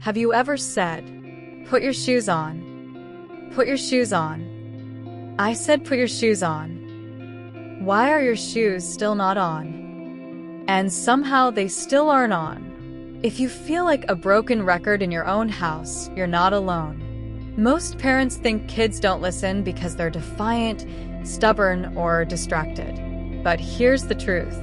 Have you ever said, "Put your shoes on. Put your shoes on"? I said put your shoes on. Why are your shoes still not on? And somehow they still aren't on. If you feel like a broken record in your own house, you're not alone. Most parents think kids don't listen because they're defiant, stubborn, or distracted. But here's the truth.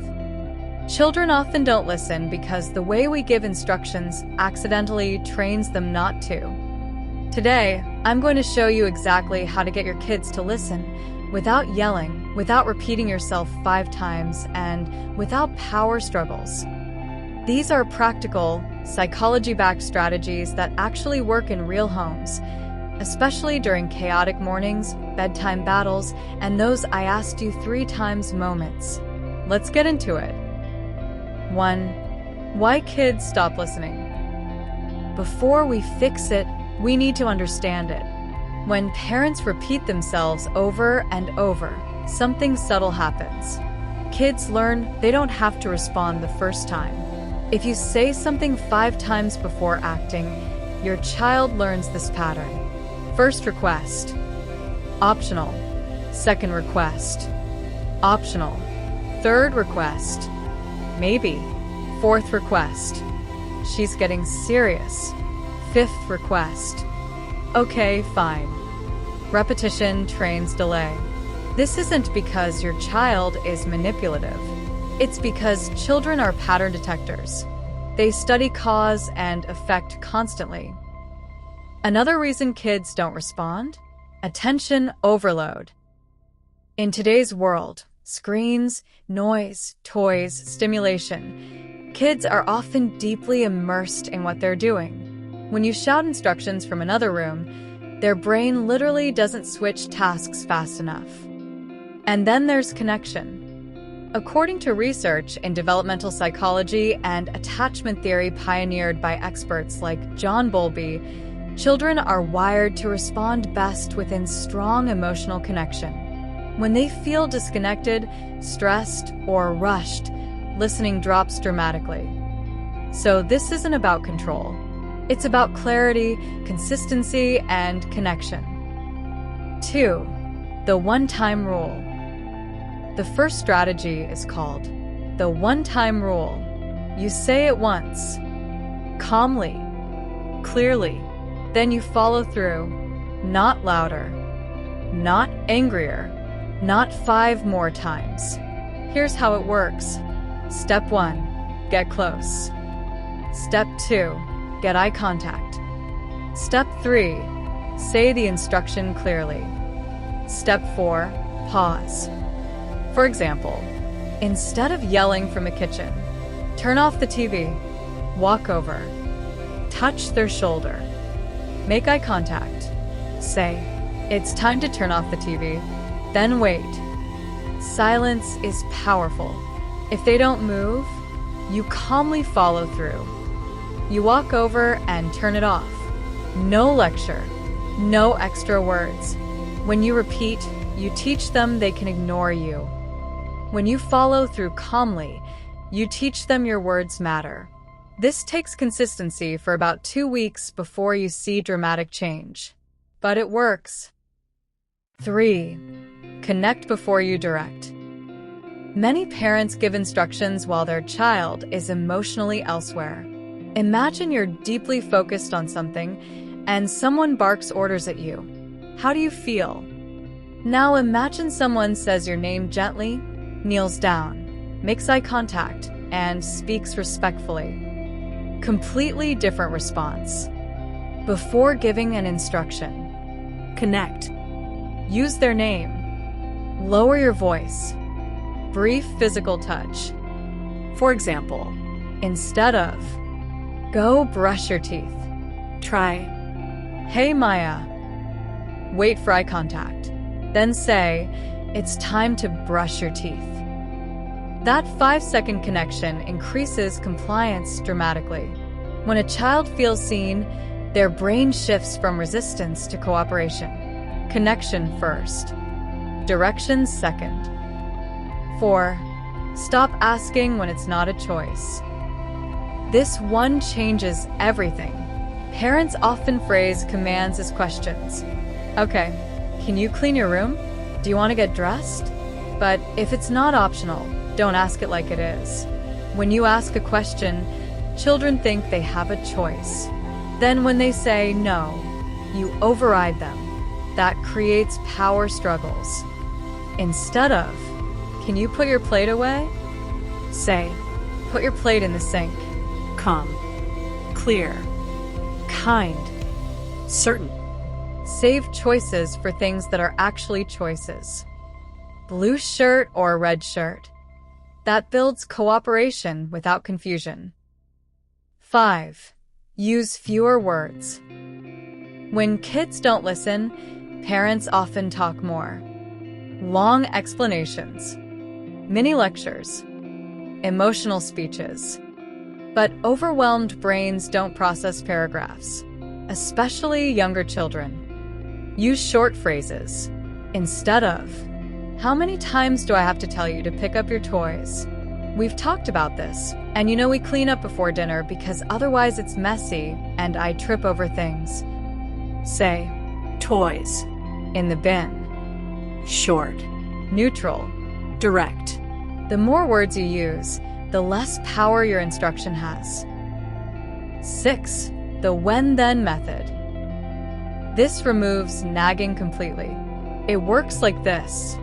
Children often don't listen because the way we give instructions accidentally trains them not to. Today, I'm going to show you exactly how to get your kids to listen without yelling, without repeating yourself 5 times, and without power struggles. These are practical, psychology-backed strategies that actually work in real homes, especially during chaotic mornings, bedtime battles, and those "I asked you 3 times" moments. Let's get into it. 1. Why kids stop listening. Before we fix it, we need to understand it. When parents repeat themselves over and over, something subtle happens. Kids learn they don't have to respond the first time. If you say something 5 times before acting, your child learns this pattern. First request, optional. Second request, optional. Third request, maybe. Fourth request, she's getting serious. Fifth request, okay, fine. Repetition trains delay. This isn't because your child is manipulative. It's because children are pattern detectors. They study cause and effect constantly. Another reason kids don't respond? Attention overload. In today's world, screens, noise, toys, stimulation, kids are often deeply immersed in what they're doing. When you shout instructions from another room, their brain literally doesn't switch tasks fast enough. And then there's connection. According to research in developmental psychology and attachment theory pioneered by experts like John Bowlby, children are wired to respond best within strong emotional connection. When they feel disconnected, stressed, or rushed, listening drops dramatically. So this isn't about control. It's about clarity, consistency, and connection. 2. The one-time rule. The first strategy is called the one-time rule. You say it once, calmly, clearly, then you follow through, not louder, not angrier, not 5 more times. Here's how it works. Step 1, get close. Step 2, get eye contact. Step 3, say the instruction clearly. Step 4, pause. For example, instead of yelling from the kitchen, turn off the TV, walk over, touch their shoulder, make eye contact, say, "It's time to turn off the TV," then wait. Silence is powerful. If they don't move, you calmly follow through. You walk over and turn it off. No lecture, no extra words. When you repeat, you teach them they can ignore you. When you follow through calmly, you teach them your words matter. This takes consistency for about 2 weeks before you see dramatic change. But it works. 3. Connect before you direct. Many parents give instructions while their child is emotionally elsewhere. Imagine you're deeply focused on something and someone barks orders at you. How do you feel? Now imagine someone says your name gently, kneels down, makes eye contact, and speaks respectfully. Completely different response. Before giving an instruction, connect. Use their name. Lower your voice. Brief physical touch. For example, instead of, "Go brush your teeth," try, "Hey Maya." Wait for eye contact. Then say, "It's time to brush your teeth." That 5-second connection increases compliance dramatically. When a child feels seen, their brain shifts from resistance to cooperation. Connection first. Direction second. 4. Stop asking when it's not a choice. This one changes everything. Parents often phrase commands as questions. Okay, can you clean your room? Do you want to get dressed? But if it's not optional, don't ask it like it is. When you ask a question, children think they have a choice. Then when they say no, you override them. That creates power struggles. Instead of, can you put your plate away? Say, put your plate in the sink. Calm, clear, kind, certain. Save choices for things that are actually choices. Blue shirt or red shirt. That builds cooperation without confusion. 5. Use fewer words. When kids don't listen, parents often talk more. Long explanations, mini lectures, emotional speeches. But overwhelmed brains don't process paragraphs, especially younger children. Use short phrases instead of, how many times do I have to tell you to pick up your toys? We've talked about this, and we clean up before dinner because otherwise it's messy and I trip over things. Say, toys, in the bin. short, Neutral. direct. The more words you use, the less power your instruction has. 6. The when-then method. This removes nagging completely. It works like this.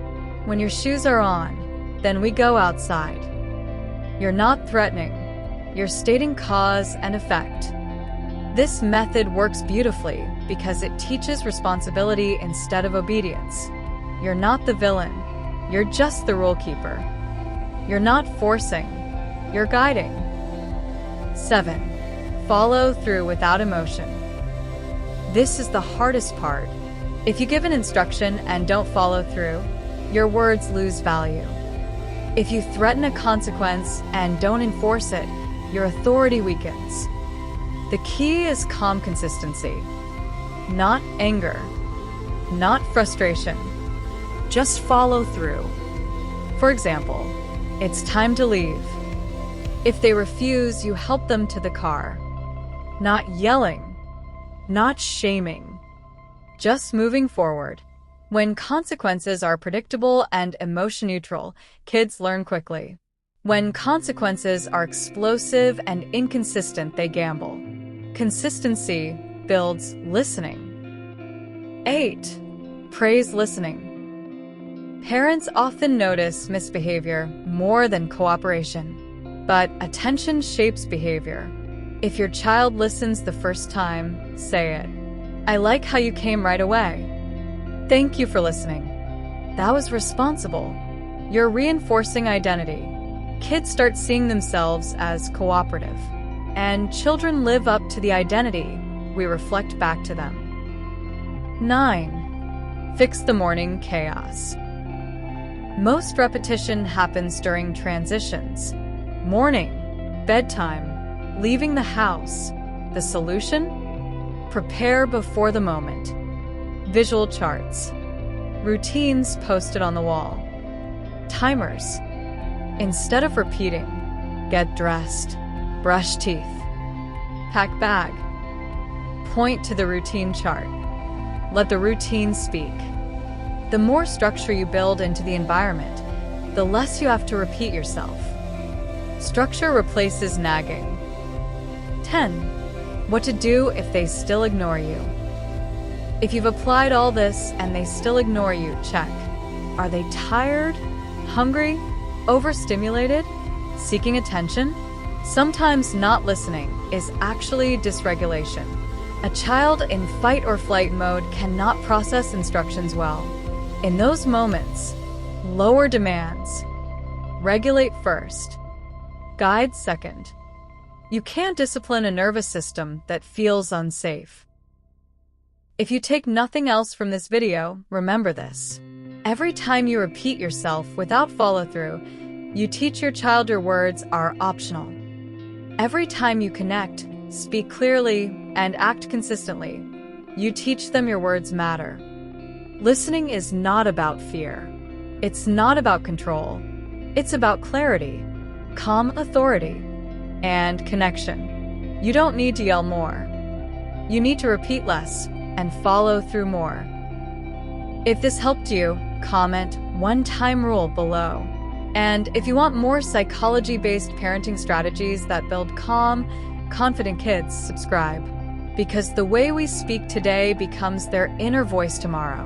When your shoes are on, then we go outside. You're not threatening. You're stating cause and effect. This method works beautifully because it teaches responsibility instead of obedience. You're not the villain. You're just the rule keeper. You're not forcing. You're guiding. 7. Follow through without emotion. This is the hardest part. If you give an instruction and don't follow through, your words lose value. If you threaten a consequence and don't enforce it, your authority weakens. The key is calm consistency, not anger, not frustration. Just follow through. For example, it's time to leave. If they refuse, you help them to the car. Not yelling, not shaming, just moving forward. When consequences are predictable and emotion neutral, kids learn quickly. When consequences are explosive and inconsistent, they gamble. Consistency builds listening. 8. Praise listening. Parents often notice misbehavior more than cooperation, but attention shapes behavior. If your child listens the first time, say it. I like how you came right away. Thank you for listening. That was responsible. You're reinforcing identity. Kids start seeing themselves as cooperative, and children live up to the identity we reflect back to them. 9. Fix the morning chaos. Most repetition happens during transitions. Morning, bedtime, leaving the house. The solution? Prepare before the moment. Visual charts. Routines posted on the wall. Timers. Instead of repeating, get dressed, brush teeth, pack bag. Point to the routine chart. Let the routine speak. The more structure you build into the environment, the less you have to repeat yourself. Structure replaces nagging. 10. What to do if they still ignore you. If you've applied all this and they still ignore you, check. Are they tired, hungry, overstimulated, seeking attention? Sometimes not listening is actually dysregulation. A child in fight or flight mode cannot process instructions well. In those moments, lower demands. Regulate first. Guide second. You can't discipline a nervous system that feels unsafe. If you take nothing else from this video, remember this. Every time you repeat yourself without follow-through, you teach your child your words are optional. Every time you connect, speak clearly, and act consistently, you teach them your words matter. Listening is not about fear. It's not about control. It's about clarity, calm authority, and connection. You don't need to yell more. You need to repeat less and follow through more. If this helped you, comment one-time rule below. And if you want more psychology-based parenting strategies that build calm, confident kids, subscribe. Because the way we speak today becomes their inner voice tomorrow.